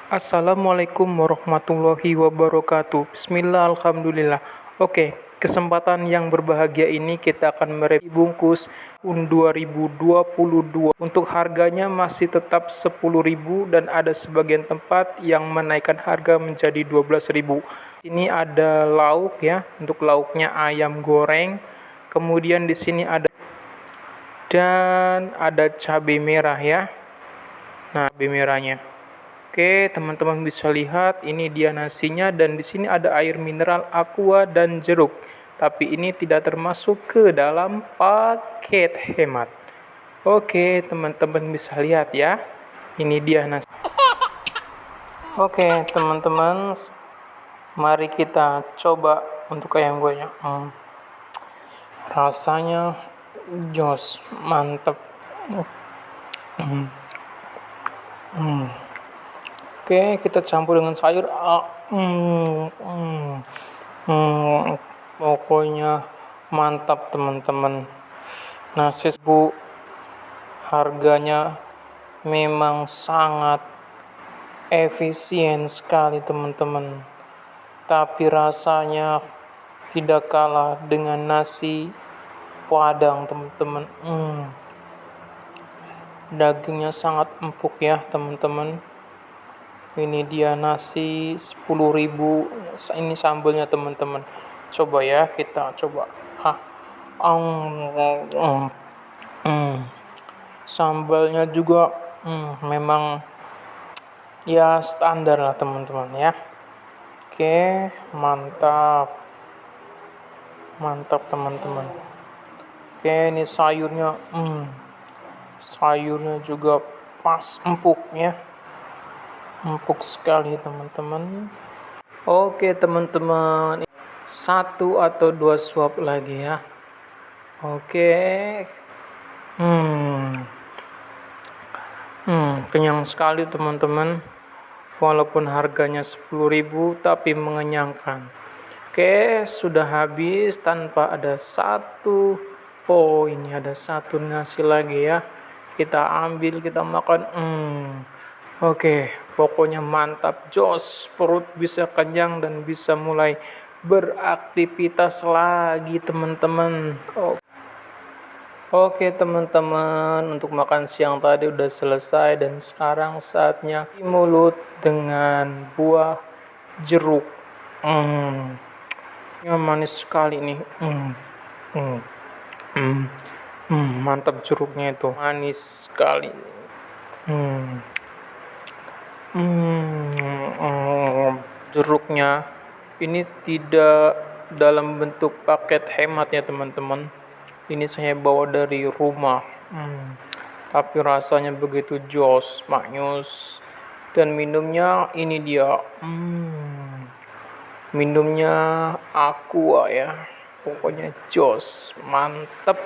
Assalamualaikum warahmatullahi wabarakatuh. Bismillah, alhamdulillah. Oke, kesempatan yang berbahagia ini kita akan mereview bungkus tahun 2022. Untuk harganya masih tetap 10.000 dan ada sebagian tempat yang menaikkan harga menjadi 12.000. Ini ada lauk ya. Untuk lauknya ayam goreng. Kemudian di sini ada dan ada cabai merah ya. Nah, cabai merahnya. Oke, teman-teman bisa lihat ini dia nasinya dan di sini ada air mineral aqua dan jeruk. Tapi ini tidak termasuk ke dalam paket hemat. Oke, teman-teman bisa lihat ya. Ini dia nasi. Oke, teman-teman, mari kita coba untuk ayam gorengnya. Rasanya jos, mantep. Oke, kita campur dengan sayur. Pokoknya mantap teman-teman. Nasi bu, harganya memang sangat efisien sekali teman-teman. Tapi rasanya tidak kalah dengan nasi Padang teman-teman. Dagingnya sangat empuk ya teman-teman. Ini dia nasi 10.000. Ini sambalnya teman-teman. Coba ya, kita coba. Sambalnya juga memang ya standar lah teman-teman ya. Oke, mantap. Mantap teman-teman. Oke, ini sayurnya sayurnya juga pas empuknya. Empuk sekali teman-teman. Oke teman-teman, satu atau dua suap lagi ya. Oke. Kenyang sekali teman-teman. Walaupun harganya 10.000 tapi mengenyangkan. Oke, sudah habis tanpa ada satu. Oh, ini ada satu nasi lagi ya. Kita ambil, kita makan. Oke, pokoknya mantap, jos, perut bisa kenyang dan bisa mulai beraktivitas lagi teman-teman. Oke teman-teman, untuk makan siang tadi udah selesai dan sekarang saatnya di mulut dengan buah jeruk. Yang manis sekali nih. Mantap jeruknya itu, manis sekali. Jeruknya ini tidak dalam bentuk paket hemat ya teman-teman. Ini saya bawa dari rumah. Tapi rasanya begitu jos, maknyus. Dan minumnya ini dia. Minumnya aqua ya. Pokoknya jos, mantep.